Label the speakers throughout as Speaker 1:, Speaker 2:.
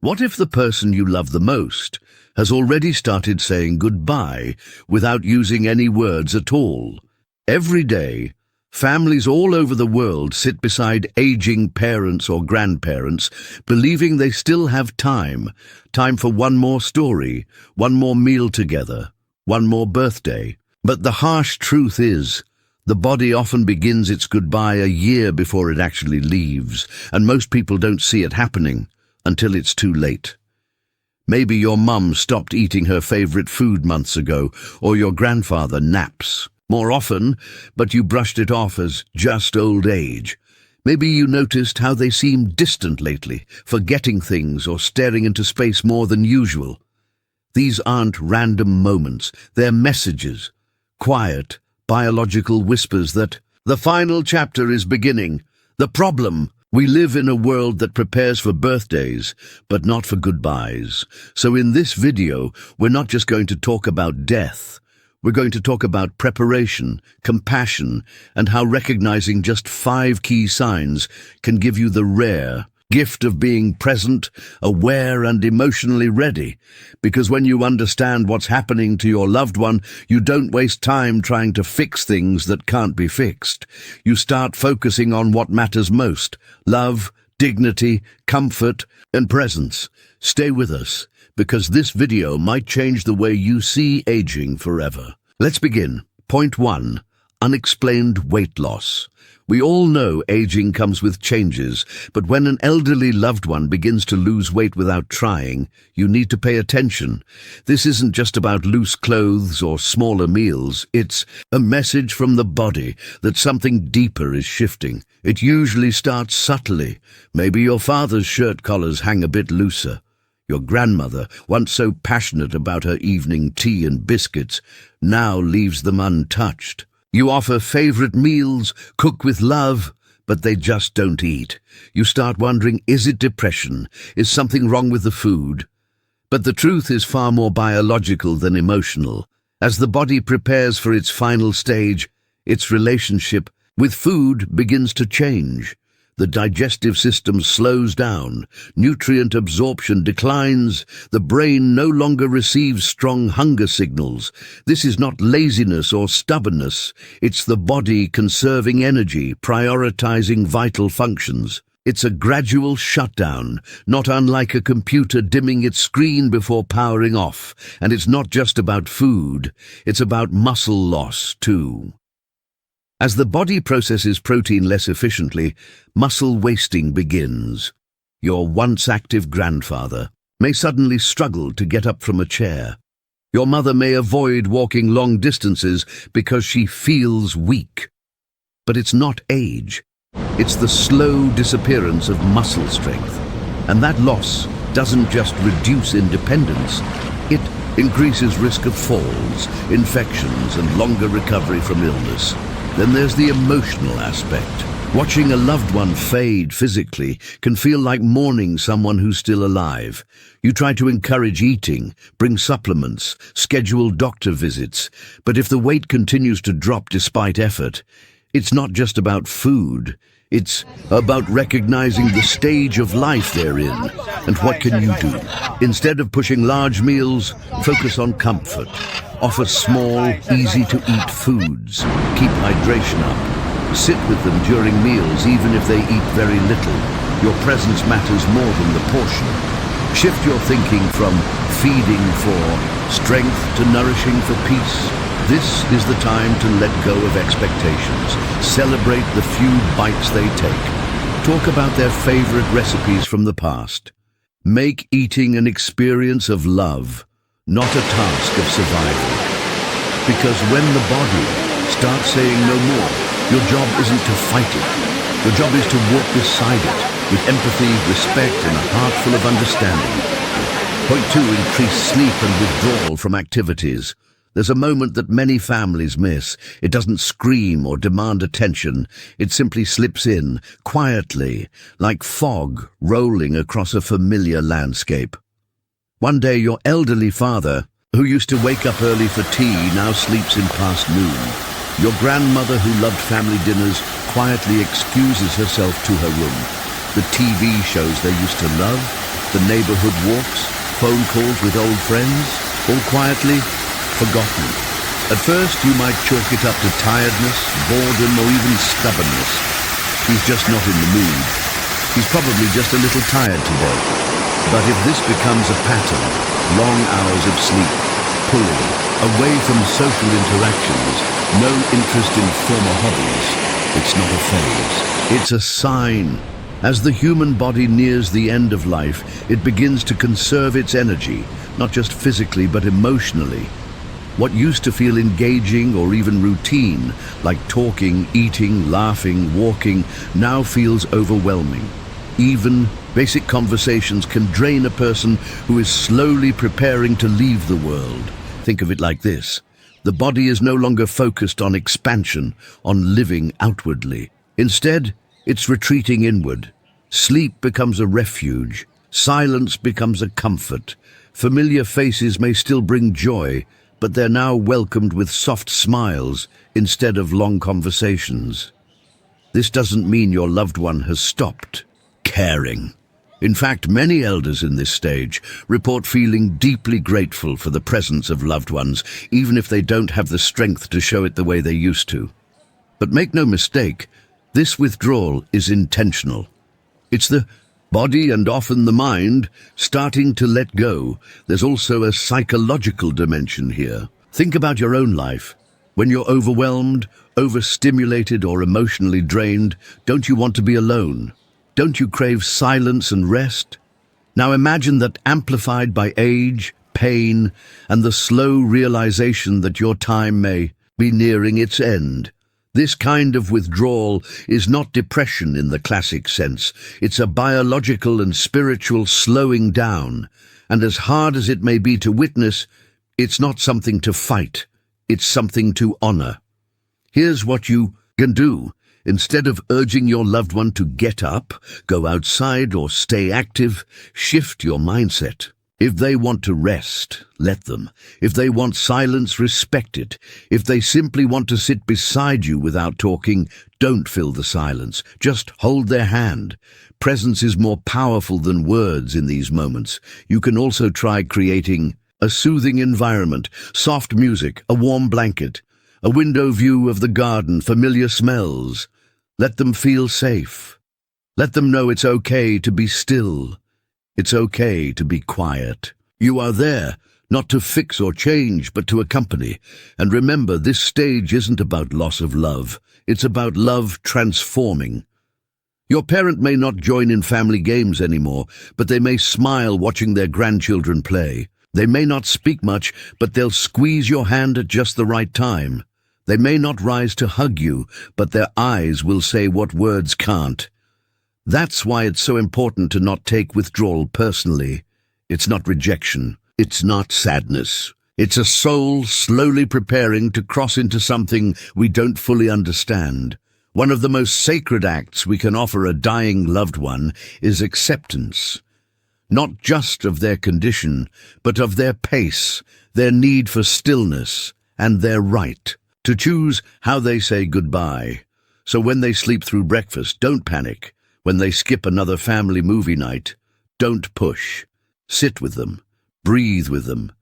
Speaker 1: What if the person you love the most has already started saying goodbye without using any words at all? Every day, families all over the world sit beside aging parents or grandparents, believing they still have time for one more story, one more meal together, one more birthday. But the harsh truth is, the body often begins its goodbye a year before it actually leaves, and most people don't see it happening until it's too late. Maybe your mum stopped eating her favorite food months ago, or your grandfather naps more often, but you brushed it off as just old age. Maybe you noticed how they seem distant lately, forgetting things or staring into space more than usual. These aren't random moments, they're messages, quiet, biological whispers that the final chapter is beginning. The problem: we live in a world that prepares for birthdays, but not for goodbyes. So in this video, we're not just going to talk about death. We're going to talk about preparation, compassion, and how recognizing just 5 key signs can give you the rare gift of being present, aware, and emotionally ready. Because when you understand what's happening to your loved one, you don't waste time trying to fix things that can't be fixed. You start focusing on what matters most: love, dignity, comfort, and presence. Stay with us, because this video might change the way you see aging forever. Let's begin. Point 1. Unexplained weight loss. We all know aging comes with changes, but when an elderly loved one begins to lose weight without trying, you need to pay attention. This isn't just about loose clothes or smaller meals. It's a message from the body that something deeper is shifting. It usually starts subtly. Maybe your father's shirt collars hang a bit looser. Your grandmother, once so passionate about her evening tea and biscuits, now leaves them untouched. You offer favorite meals, cook with love, but they just don't eat. You start wondering, is it depression? Is something wrong with the food? But the truth is far more biological than emotional. As the body prepares for its final stage, its relationship with food begins to change. The digestive system slows down, nutrient absorption declines, the brain no longer receives strong hunger signals. This is not laziness or stubbornness, it's the body conserving energy, prioritizing vital functions. It's a gradual shutdown, not unlike a computer dimming its screen before powering off. And it's not just about food, it's about muscle loss too. As the body processes protein less efficiently, muscle wasting begins. Your once active grandfather may suddenly struggle to get up from a chair. Your mother may avoid walking long distances because she feels weak. But it's not age. It's the slow disappearance of muscle strength. And that loss doesn't just reduce independence, it increases risk of falls, infections, and longer recovery from illness. Then there's the emotional aspect. Watching a loved one fade physically can feel like mourning someone who's still alive. You try to encourage eating, bring supplements, schedule doctor visits, but if the weight continues to drop despite effort, it's not just about food. It's about recognizing the stage of life they're in, and what can you do? Instead of pushing large meals, focus on comfort. Offer small, easy-to-eat foods. Keep hydration up. Sit with them during meals, even if they eat very little. Your presence matters more than the portion. Shift your thinking from feeding for strength to nourishing for peace. This is the time to let go of expectations. Celebrate the few bites they take. Talk about their favorite recipes from the past. Make eating an experience of love, not a task of survival. Because when the body starts saying no more, your job isn't to fight it. Your job is to walk beside it with empathy, respect, and a heart full of understanding. Point 2, increase sleep and withdrawal from activities. There's a moment that many families miss. It doesn't scream or demand attention. It simply slips in, quietly, like fog rolling across a familiar landscape. One day your elderly father, who used to wake up early for tea, now sleeps in past noon. Your grandmother, who loved family dinners, quietly excuses herself to her room. The TV shows they used to love the neighborhood walks, phone calls with old friends, all quietly forgotten. At first, you might chalk it up to tiredness, boredom, or even stubbornness. He's just not in the mood. He's probably just a little tired today. But if this becomes a pattern, long hours of sleep, pulling, away from social interactions, no interest in former hobbies, it's not a phase. It's a sign. As the human body nears the end of life, it begins to conserve its energy, not just physically but emotionally. What used to feel engaging or even routine, like talking, eating, laughing, walking, now feels overwhelming. Even basic conversations can drain a person who is slowly preparing to leave the world. Think of it like this. The body is no longer focused on expansion, on living outwardly. Instead, it's retreating inward. Sleep becomes a refuge. Silence becomes a comfort. Familiar faces may still bring joy, but they're now welcomed with soft smiles instead of long conversations. This doesn't mean your loved one has stopped caring. In fact, many elders in this stage report feeling deeply grateful for the presence of loved ones, even if they don't have the strength to show it the way they used to. But make no mistake, this withdrawal is intentional. It's the body and often the mind starting to let go. There's also a psychological dimension here. Think about your own life. When you're overwhelmed, overstimulated, or emotionally drained, don't you want to be alone? Don't you crave silence and rest? Now imagine that amplified by age, pain, and the slow realization that your time may be nearing its end. This kind of withdrawal is not depression in the classic sense. It's a biological and spiritual slowing down. And as hard as it may be to witness, it's not something to fight. It's something to honor. Here's what you can do. Instead of urging your loved one to get up, go outside, or stay active, shift your mindset. If they want to rest, let them. If they want silence, respect it. If they simply want to sit beside you without talking, don't fill the silence. Just hold their hand. Presence is more powerful than words in these moments. You can also try creating a soothing environment, soft music, a warm blanket, a window view of the garden, familiar smells. Let them feel safe. Let them know it's okay to be still. It's okay to be quiet. You are there, not to fix or change, but to accompany. And remember, this stage isn't about loss of love. It's about love transforming. Your parent may not join in family games anymore, but they may smile watching their grandchildren play. They may not speak much, but they'll squeeze your hand at just the right time. They may not rise to hug you, but their eyes will say what words can't. That's why it's so important to not take withdrawal personally. It's not rejection. It's not sadness. It's a soul slowly preparing to cross into something we don't fully understand. One of the most sacred acts we can offer a dying loved one is acceptance. Not just of their condition, but of their pace, their need for stillness, and their right to choose how they say goodbye. So when they sleep through breakfast, don't panic. When they skip another family movie night, don't push. Sit with them, breathe with them,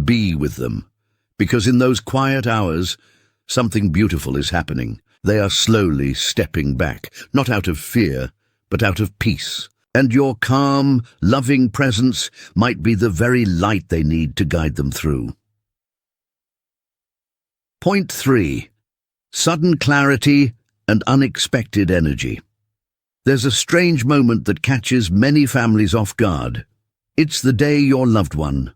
Speaker 1: be with them. Because in those quiet hours, something beautiful is happening. They are slowly stepping back, not out of fear, but out of peace. And your calm, loving presence might be the very light they need to guide them through. Point 3. Sudden clarity and unexpected energy. There's a strange moment that catches many families off guard. It's the day your loved one,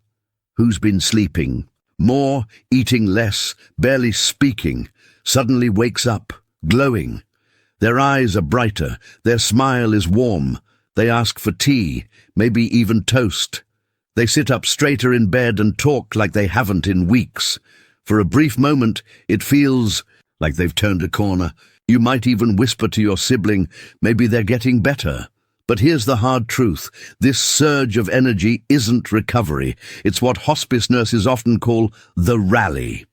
Speaker 1: who's been sleeping more, eating less, barely speaking, suddenly wakes up, glowing. Their eyes are brighter, their smile is warm. They ask for tea, maybe even toast. They sit up straighter in bed and talk like they haven't in weeks. For a brief moment, it feels like they've turned a corner. You might even whisper to your sibling, maybe they're getting better. But here's the hard truth. This surge of energy isn't recovery. It's what hospice nurses often call the rally.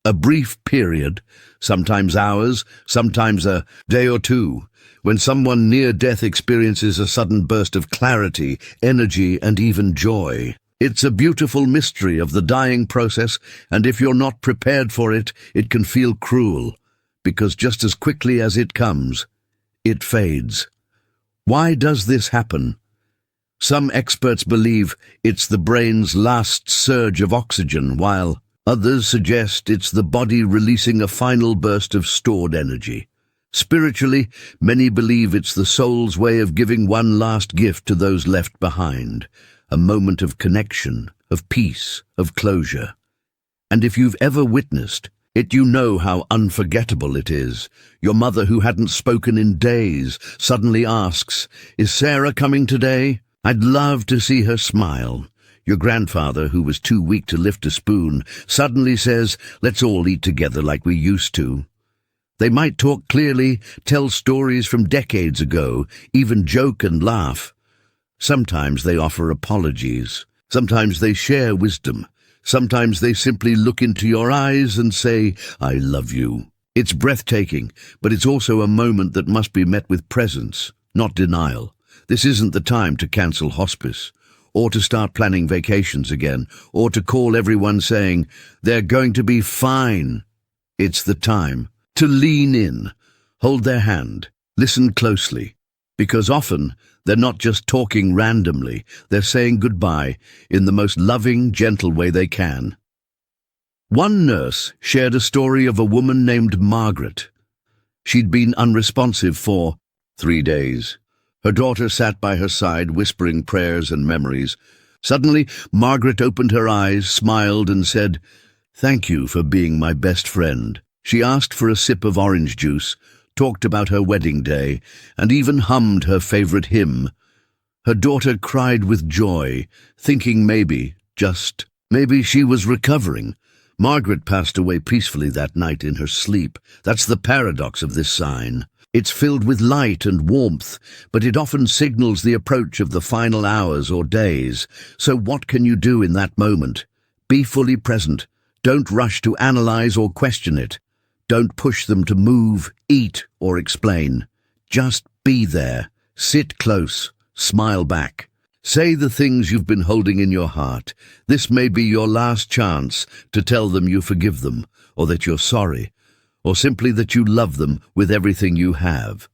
Speaker 1: A brief period, sometimes hours, sometimes a day or two, when someone near death experiences a sudden burst of clarity, energy, and even joy. It's a beautiful mystery of the dying process, and if you're not prepared for it, it can feel cruel, because just as quickly as it comes, it fades. Why does this happen? Some experts believe it's the brain's last surge of oxygen, while others suggest it's the body releasing a final burst of stored energy. Spiritually, many believe it's the soul's way of giving one last gift to those left behind, a moment of connection, of peace, of closure. And if you've ever witnessed it, you know how unforgettable it is. Your mother, who hadn't spoken in days, suddenly asks, "Is Sarah coming today?" I'd love to see her smile. Your grandfather, who was too weak to lift a spoon, suddenly says, "Let's all eat together like we used to." They might talk clearly, tell stories from decades ago, even joke and laugh. Sometimes they offer apologies. Sometimes they share wisdom. Sometimes they simply look into your eyes and say, "I love you." It's breathtaking, but it's also a moment that must be met with presence, not denial. This isn't the time to cancel hospice, or to start planning vacations again, or to call everyone saying, "They're going to be fine." It's the time to lean in, hold their hand, listen closely, because often they're not just talking randomly, they're saying goodbye in the most loving, gentle way they can. One nurse shared a story of a woman named Margaret. She'd been unresponsive for 3 days. Her daughter sat by her side, whispering prayers and memories. Suddenly, Margaret opened her eyes, smiled, and said, "Thank you for being my best friend." She asked for a sip of orange juice, talked about her wedding day, and even hummed her favorite hymn. Her daughter cried with joy, thinking maybe, just maybe, she was recovering. Margaret passed away peacefully that night in her sleep. That's the paradox of this sign. It's filled with light and warmth, but it often signals the approach of the final hours or days. So what can you do in that moment? Be fully present. Don't rush to analyze or question it. Don't push them to move, eat, or explain. Just be there. Sit close. Smile back. Say the things you've been holding in your heart. This may be your last chance to tell them you forgive them, or that you're sorry, or simply that you love them with everything you have.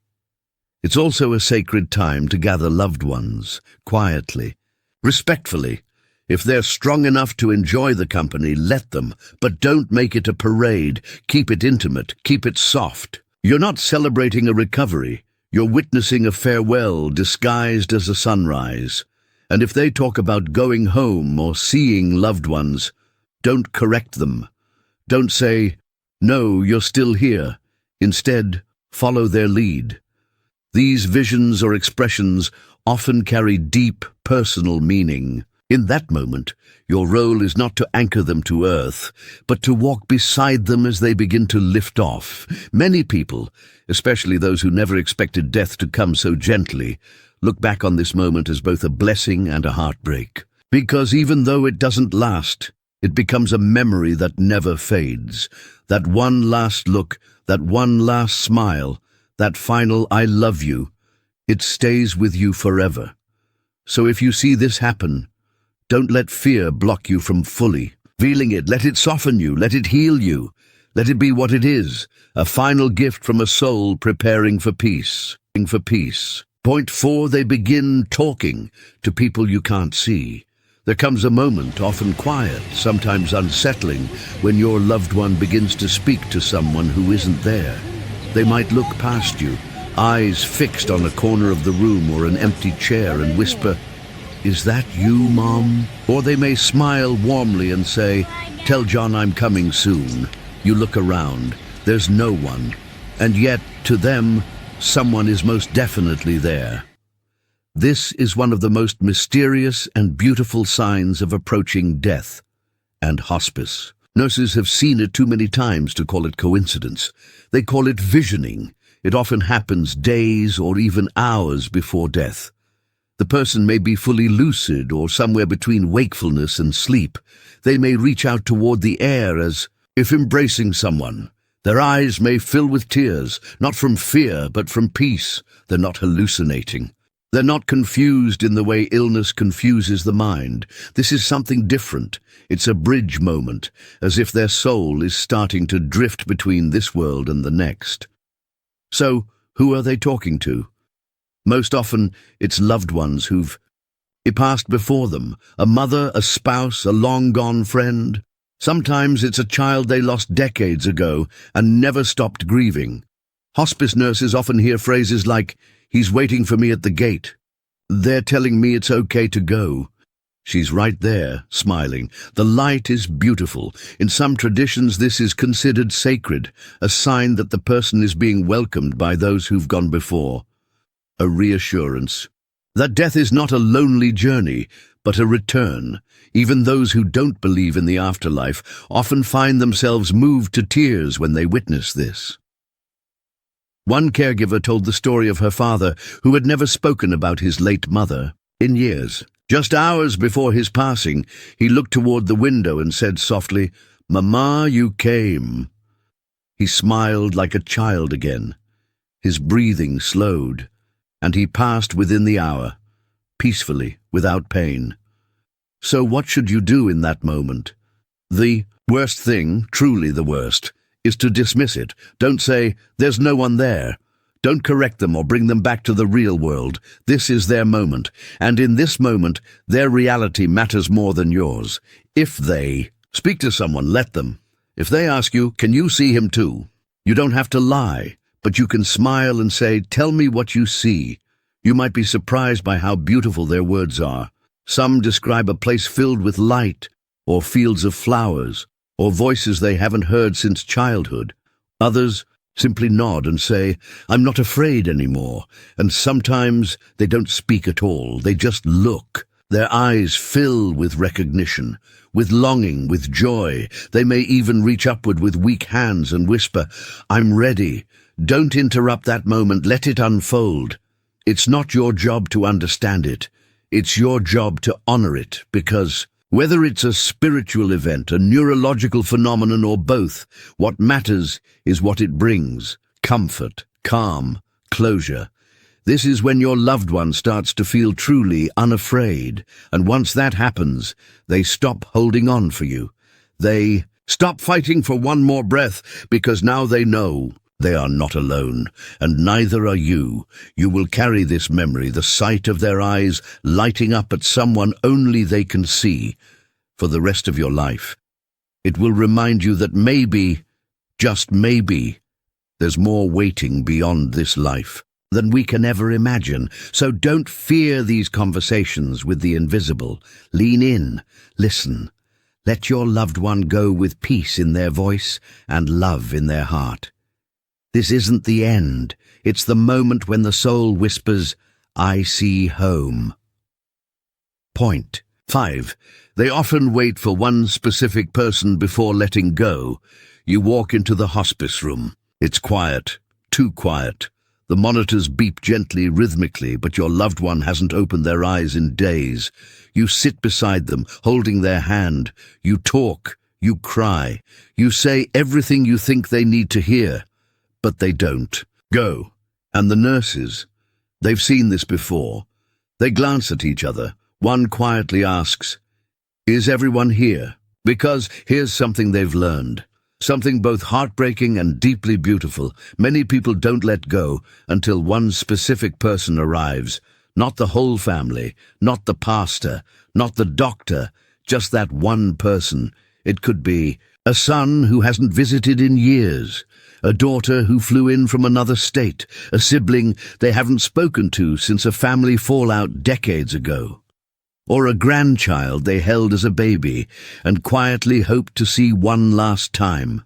Speaker 1: It's also a sacred time to gather loved ones, quietly, respectfully. If they're strong enough to enjoy the company, let them, but don't make it a parade. Keep it intimate, keep it soft. You're not celebrating a recovery. You're witnessing a farewell disguised as a sunrise. And if they talk about going home or seeing loved ones, don't correct them. Don't say, "No, you're still here." Instead, follow their lead. These visions or expressions often carry deep personal meaning. In that moment, your role is not to anchor them to earth, but to walk beside them as they begin to lift off. Many people, especially those who never expected death to come so gently, look back on this moment as both a blessing and a heartbreak. Because even though it doesn't last, it becomes a memory that never fades. That one last look, that one last smile, that final "I love you," it stays with you forever. So if you see this happen, don't let fear block you from fully feeling it. Let it soften you, let it heal you. Let it be what it is, a final gift from a soul preparing for peace. Point 4, they begin talking to people you can't see. There comes a moment, often quiet, sometimes unsettling, when your loved one begins to speak to someone who isn't there. They might look past you, eyes fixed on a corner of the room or an empty chair, and whisper, "Is that you, Mom?" Or they may smile warmly and say, "Tell John I'm coming soon." You look around, there's no one, and yet, to them, someone is most definitely there. This is one of the most mysterious and beautiful signs of approaching death and hospice. Nurses have seen it too many times to call it coincidence. They call it visioning. It often happens days or even hours before death. The person may be fully lucid or somewhere between wakefulness and sleep. They may reach out toward the air as If embracing someone, their eyes may fill with tears, not from fear, but from peace. They're not hallucinating. They're not confused in the way illness confuses the mind. This is something different. It's a bridge moment, as if their soul is starting to drift between this world and the next. So, who are they talking to? Most often, it's loved ones who've passed before them, a mother, a spouse, a long-gone friend. Sometimes it's a child they lost decades ago and never stopped grieving. Hospice nurses often hear phrases like, "He's waiting for me at the gate. They're telling me it's okay to go." She's right there, smiling. The light is beautiful. In some traditions, this is considered sacred, a sign that the person is being welcomed by those who've gone before. A reassurance that death is not a lonely journey, but a return. Even those who don't believe in the afterlife often find themselves moved to tears when they witness this. One caregiver told the story of her father, who had never spoken about his late mother in years. Just hours before his passing, he looked toward the window and said softly, "Mama, you came." He smiled like a child again. His breathing slowed, and he passed within the hour, peacefully, without pain. So what should you do in that moment? The worst thing, truly the worst, is to dismiss it. Don't say, "There's no one there." Don't correct them or bring them back to the real world. This is their moment, and in this moment, their reality matters more than yours. If they speak to someone, let them. If they ask you, "Can you see him too?" You don't have to lie, but you can smile and say, "Tell me what you see." You might be surprised by how beautiful their words are. Some describe a place filled with light, or fields of flowers, or voices they haven't heard since childhood. Others simply nod and say, "I'm not afraid anymore." And sometimes they don't speak at all, they just look. Their eyes fill with recognition, with longing, with joy. They may even reach upward with weak hands and whisper, "I'm ready." Don't interrupt that moment, let it unfold. It's not your job to understand it. It's your job to honor it, because whether it's a spiritual event, a neurological phenomenon, or both, what matters is what it brings: comfort, calm, closure. This is when your loved one starts to feel truly unafraid, and once that happens, they stop holding on for you. They stop fighting for one more breath, because now they know they are not alone, and neither are you. You will carry this memory, the sight of their eyes lighting up at someone only they can see, for the rest of your life. It will remind you that maybe, just maybe, there's more waiting beyond this life than we can ever imagine. So don't fear these conversations with the invisible. Lean in, listen. Let your loved one go with peace in their voice and love in their heart. This isn't the end. It's the moment when the soul whispers, "I see home." Point 5. They often wait for one specific person before letting go. You walk into the hospice room. It's quiet, too quiet. The monitors beep gently, rhythmically, but your loved one hasn't opened their eyes in days. You sit beside them, holding their hand. You talk, you cry. You say everything you think they need to hear. But they don't. Go. And the nurses, they've seen this before. They glance at each other. One quietly asks, "Is everyone here?" Because here's something they've learned. Something both heartbreaking and deeply beautiful. Many people don't let go until one specific person arrives. Not the whole family, not the pastor, not the doctor, just that one person. It could be a son who hasn't visited in years, a daughter who flew in from another state, a sibling they haven't spoken to since a family fallout decades ago, or a grandchild they held as a baby and quietly hoped to see one last time.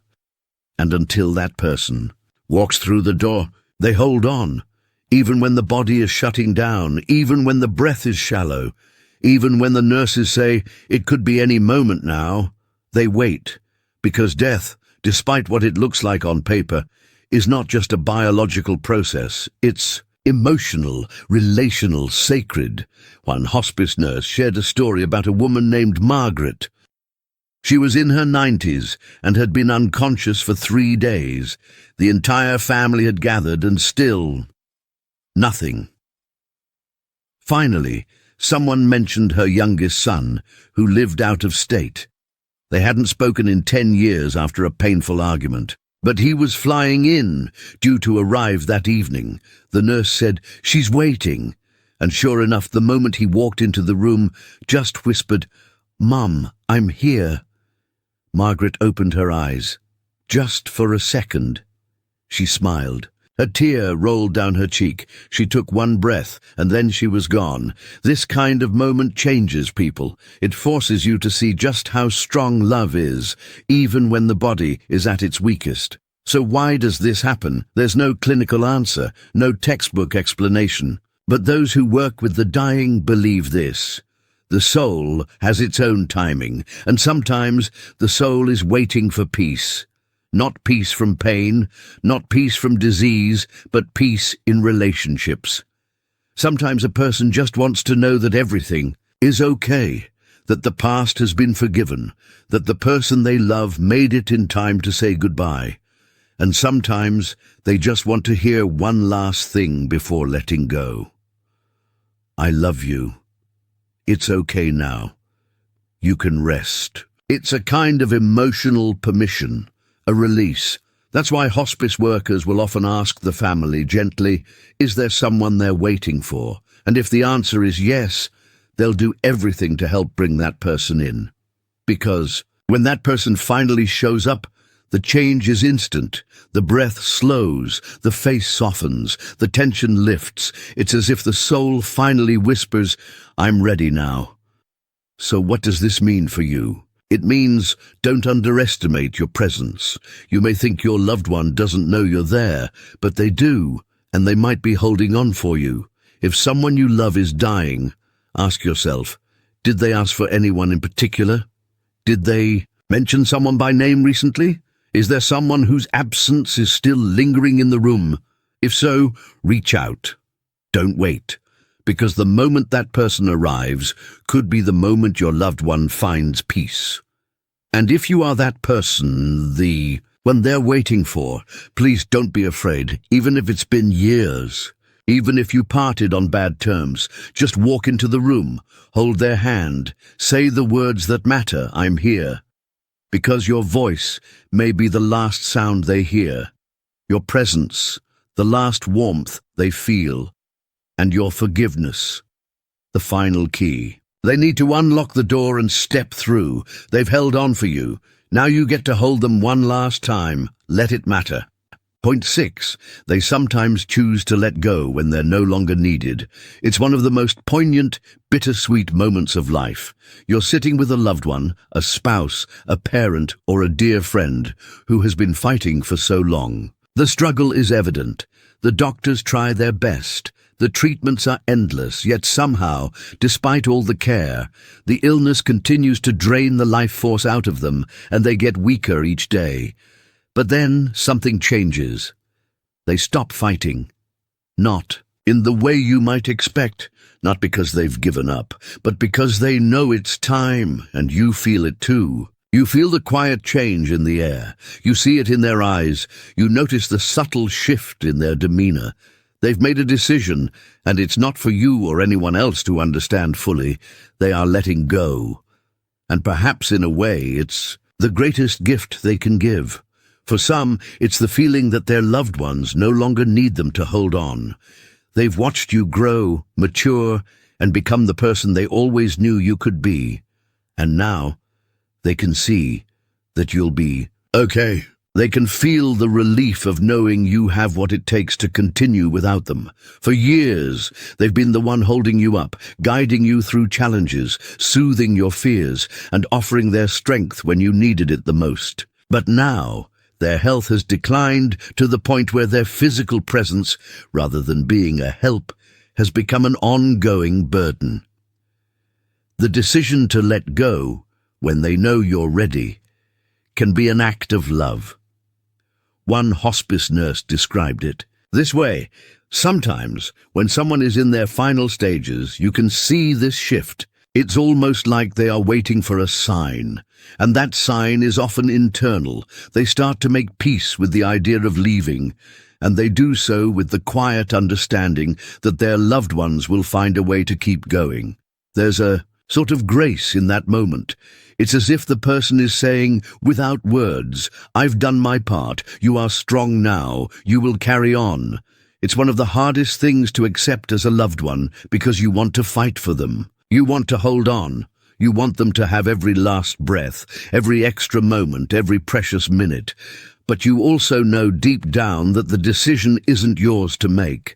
Speaker 1: And until that person walks through the door, they hold on, even when the body is shutting down, even when the breath is shallow, even when the nurses say it could be any moment now. They wait, because death, despite what it looks like on paper, is not just a biological process. It's emotional, relational, sacred. One hospice nurse shared a story about a woman named Margaret. She was in her 90s and had been unconscious for 3 days. The entire family had gathered and still nothing. Finally, someone mentioned her youngest son, who lived out of state. They hadn't spoken in 10 years after a painful argument. But he was flying in, due to arrive that evening. The nurse said, "She's waiting." And sure enough, the moment he walked into the room, just whispered, "Mum, I'm here." Margaret opened her eyes. Just for a second. She smiled. A tear rolled down her cheek. She took one breath, and then she was gone. This kind of moment changes people. It forces you to see just how strong love is, even when the body is at its weakest. So why does this happen? There's no clinical answer, no textbook explanation. But those who work with the dying believe this. The soul has its own timing, and sometimes the soul is waiting for peace. Not peace from pain, not peace from disease, but peace in relationships. Sometimes a person just wants to know that everything is okay, that the past has been forgiven, that the person they love made it in time to say goodbye. And sometimes they just want to hear one last thing before letting go. I love you. It's okay now. You can rest. It's a kind of emotional permission. A release. That's why hospice workers will often ask the family gently, is there someone they're waiting for? And if the answer is yes, they'll do everything to help bring that person in. Because when that person finally shows up, the change is instant. The breath slows, the face softens, the tension lifts. It's as if the soul finally whispers, I'm ready now. So what does this mean for you? It means don't underestimate your presence. You may think your loved one doesn't know you're there, but they do, and they might be holding on for you. If someone you love is dying, ask yourself, did they ask for anyone in particular? Did they mention someone by name recently? Is there someone whose absence is still lingering in the room? If so, reach out. Don't wait. Because the moment that person arrives could be the moment your loved one finds peace. And if you are that person, the one they're waiting for, please don't be afraid, even if it's been years. Even if you parted on bad terms, just walk into the room, hold their hand, say the words that matter, I'm here. Because your voice may be the last sound they hear, your presence, the last warmth they feel, and your forgiveness, the final key. They need to unlock the door and step through. They've held on for you. Now you get to hold them one last time. Let it matter. Point 6. They sometimes choose to let go when they're no longer needed. It's one of the most poignant, bittersweet moments of life. You're sitting with a loved one, a spouse, a parent, or a dear friend who has been fighting for so long. The struggle is evident. The doctors try their best. The treatments are endless, yet somehow, despite all the care, the illness continues to drain the life force out of them, and they get weaker each day. But then something changes. They stop fighting. Not in the way you might expect, not because they've given up, but because they know it's time, and you feel it too. You feel the quiet change in the air. You see it in their eyes. You notice the subtle shift in their demeanor. They've made a decision, and it's not for you or anyone else to understand fully. They are letting go. And perhaps in a way, it's the greatest gift they can give. For some, it's the feeling that their loved ones no longer need them to hold on. They've watched you grow, mature, and become the person they always knew you could be. And now, they can see that you'll be okay. They can feel the relief of knowing you have what it takes to continue without them. For years, they've been the one holding you up, guiding you through challenges, soothing your fears, and offering their strength when you needed it the most. But now, their health has declined to the point where their physical presence, rather than being a help, has become an ongoing burden. The decision to let go, when they know you're ready, can be an act of love. One hospice nurse described it this way: sometimes, when someone is in their final stages, you can see this shift. It's almost like they are waiting for a sign, and that sign is often internal. They start to make peace with the idea of leaving, and they do so with the quiet understanding that their loved ones will find a way to keep going. There's a sort of grace in that moment. It's as if the person is saying, without words, "I've done my part, you are strong now, you will carry on." It's one of the hardest things to accept as a loved one because you want to fight for them. You want to hold on. You want them to have every last breath, every extra moment, every precious minute. But you also know deep down that the decision isn't yours to make.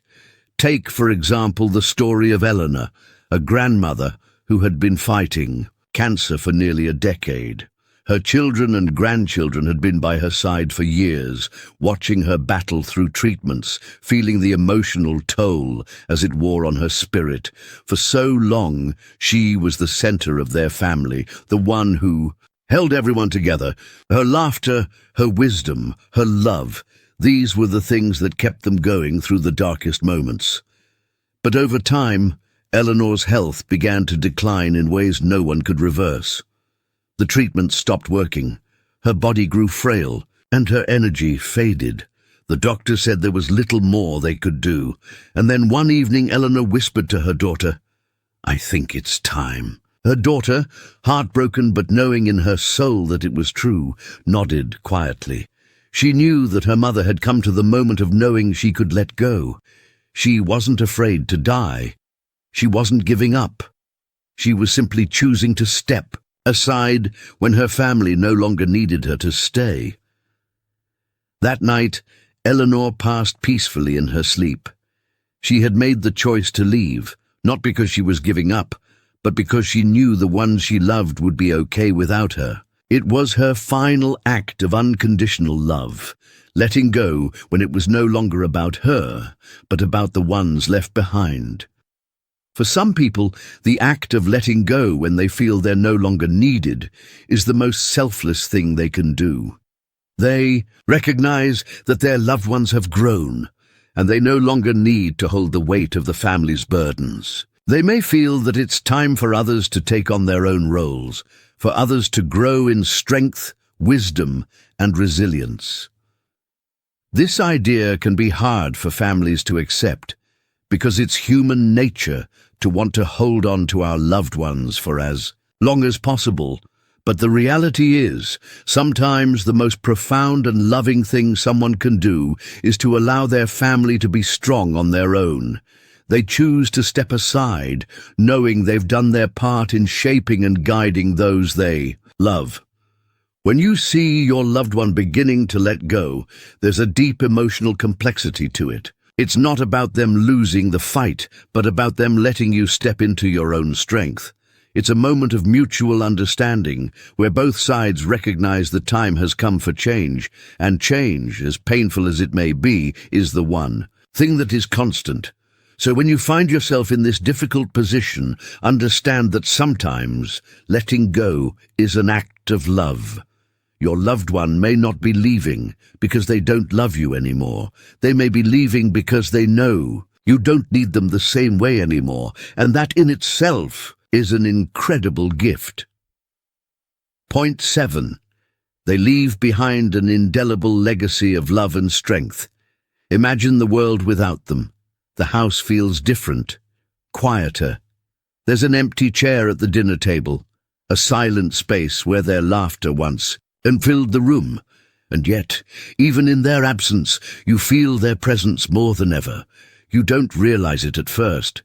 Speaker 1: Take, for example, the story of Eleanor, a grandmother who had been fighting cancer for nearly a decade. Her children and grandchildren had been by her side for years, watching her battle through treatments, feeling the emotional toll as it wore on her spirit. For so long, she was the center of their family, the one who held everyone together. Her laughter, her wisdom, her love, these were the things that kept them going through the darkest moments. But over time, Eleanor's health began to decline in ways no one could reverse. The treatment stopped working. Her body grew frail, and her energy faded. The doctor said there was little more they could do. And then one evening Eleanor whispered to her daughter, "I think it's time." Her daughter, heartbroken but knowing in her soul that it was true, nodded quietly. She knew that her mother had come to the moment of knowing she could let go. She wasn't afraid to die. She wasn't giving up. She was simply choosing to step aside when her family no longer needed her to stay. That night, Eleanor passed peacefully in her sleep. She had made the choice to leave, not because she was giving up, but because she knew the ones she loved would be okay without her. It was her final act of unconditional love, letting go when it was no longer about her, but about the ones left behind. For some people, the act of letting go when they feel they're no longer needed is the most selfless thing they can do. They recognize that their loved ones have grown, and they no longer need to hold the weight of the family's burdens. They may feel that it's time for others to take on their own roles, for others to grow in strength, wisdom, and resilience. This idea can be hard for families to accept, because it's human nature to want to hold on to our loved ones for as long as possible. But the reality is, sometimes the most profound and loving thing someone can do is to allow their family to be strong on their own. They choose to step aside, knowing they've done their part in shaping and guiding those they love. When you see your loved one beginning to let go, there's a deep emotional complexity to it. It's not about them losing the fight, but about them letting you step into your own strength. It's a moment of mutual understanding, where both sides recognize the time has come for change, and change, as painful as it may be, is the one thing that is constant. So when you find yourself in this difficult position, understand that sometimes letting go is an act of love. Your loved one may not be leaving because they don't love you anymore. They may be leaving because they know you don't need them the same way anymore, and that in itself is an incredible gift. Point 7. They leave behind an indelible legacy of love and strength. Imagine the world without them. The house feels different, quieter. There's an empty chair at the dinner table, a silent space where their laughter once and filled the room. And yet, even in their absence, you feel their presence more than ever. You don't realize it at first.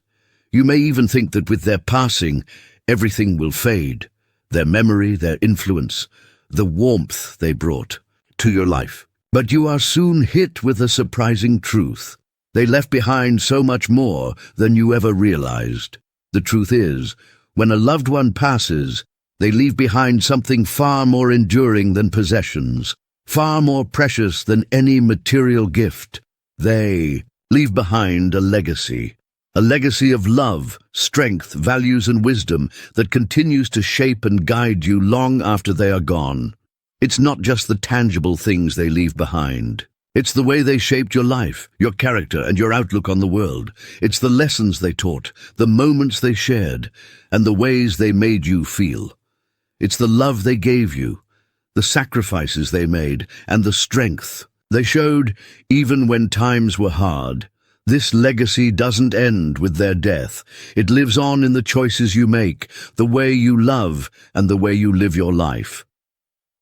Speaker 1: You may even think that with their passing, everything will fade. Their memory, their influence, the warmth they brought to your life. But you are soon hit with a surprising truth. They left behind so much more than you ever realized. The truth is, when a loved one passes, they leave behind something far more enduring than possessions, far more precious than any material gift. They leave behind a legacy of love, strength, values, and wisdom that continues to shape and guide you long after they are gone. It's not just the tangible things they leave behind. It's the way they shaped your life, your character, and your outlook on the world. It's the lessons they taught, the moments they shared, and the ways they made you feel. It's the love they gave you, the sacrifices they made, and the strength they showed even when times were hard. This legacy doesn't end with their death. It lives on in the choices you make, the way you love, and the way you live your life.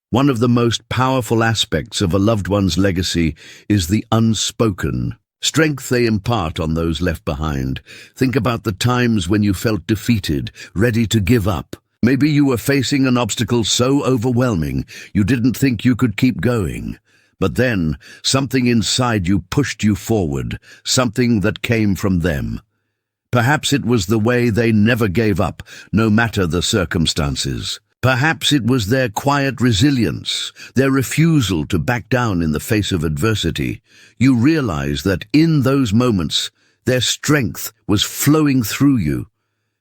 Speaker 1: One of the most powerful aspects of a loved one's legacy is the unspoken strength they impart on those left behind. Think about the times when you felt defeated, ready to give up. Maybe you were facing an obstacle so overwhelming you didn't think you could keep going. But then, something inside you pushed you forward, something that came from them. Perhaps it was the way they never gave up, no matter the circumstances. Perhaps it was their quiet resilience, their refusal to back down in the face of adversity. You realize that in those moments, their strength was flowing through you.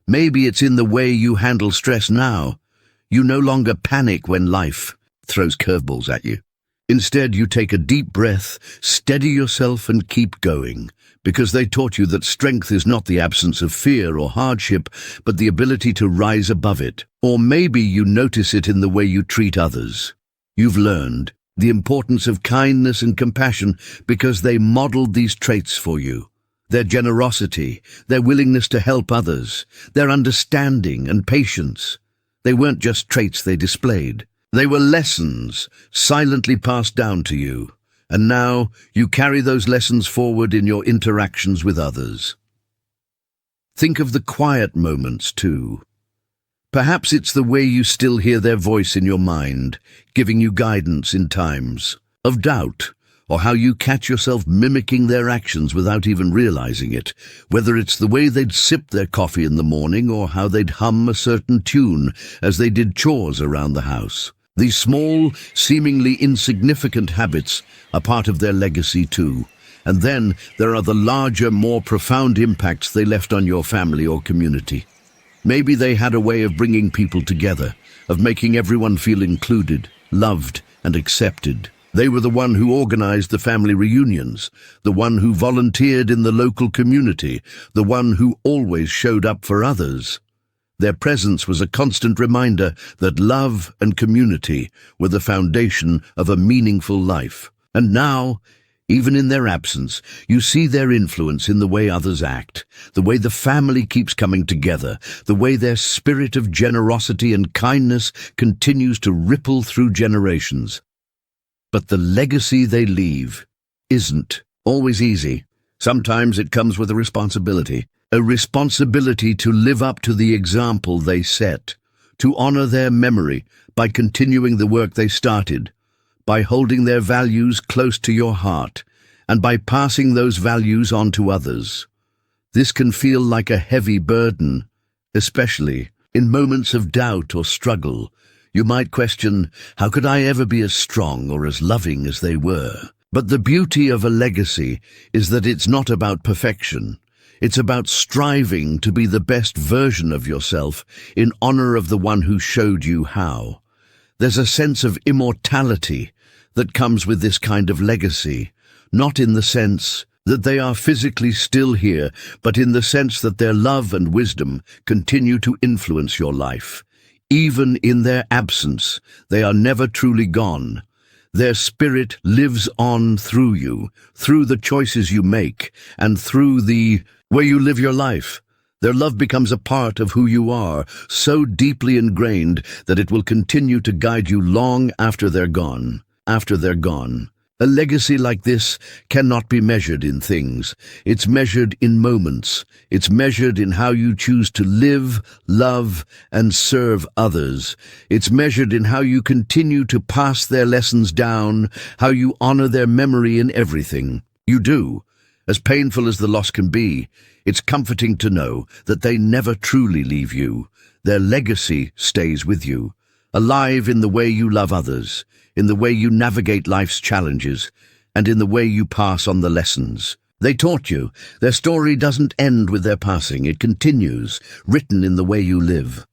Speaker 1: Maybe it's in the way you handle stress now. You no longer panic when life throws curveballs at you. Instead, you take a deep breath, steady yourself, and keep going, because they taught you that strength is not the absence of fear or hardship, but the ability to rise above it. Or maybe you notice it in the way you treat others. You've learned the importance of kindness and compassion because they modeled these traits for you. Their generosity, their willingness to help others, their understanding and patience. They weren't just traits they displayed. They were lessons silently passed down to you, and now you carry those lessons forward in your interactions with others. Think of the quiet moments, too. Perhaps it's the way you still hear their voice in your mind, giving you guidance in times of doubt, or how you catch yourself mimicking their actions without even realizing it, whether it's the way they'd sip their coffee in the morning or how they'd hum a certain tune as they did chores around the house. These small, seemingly insignificant habits are part of their legacy too. And then there are the larger, more profound impacts they left on your family or community. Maybe they had a way of bringing people together, of making everyone feel included, loved, and accepted. They were the one who organized the family reunions, the one who volunteered in the local community, the one who always showed up for others. Their presence was a constant reminder that love and community were the foundation of a meaningful life. And now, even in their absence, you see their influence in the way others act, the way the family keeps coming together, the way their spirit of generosity and kindness continues to ripple through generations. But the legacy they leave isn't always easy. Sometimes it comes with a responsibility to live up to the example they set, to honor their memory by continuing the work they started, by holding their values close to your heart, and by passing those values on to others. This can feel like a heavy burden, especially in moments of doubt or struggle. You might question, how could I ever be as strong or as loving as they were? But the beauty of a legacy is that it's not about perfection. It's about striving to be the best version of yourself in honor of the one who showed you how. There's a sense of immortality that comes with this kind of legacy, not in the sense that they are physically still here, but in the sense that their love and wisdom continue to influence your life. Even in their absence, they are never truly gone. Their spirit lives on through you, through the choices you make, and through the way you live your life. Their love becomes a part of who you are, so deeply ingrained that it will continue to guide you long after they're gone. A legacy like this cannot be measured in things. It's measured in moments. It's measured in how you choose to live, love, and serve others. It's measured in how you continue to pass their lessons down, how you honor their memory in everything you do. As painful as the loss can be, it's comforting to know that they never truly leave you. Their legacy stays with you, alive in the way you love others, in the way you navigate life's challenges, and in the way you pass on the lessons they taught you. Their story doesn't end with their passing. It continues, written in the way you live.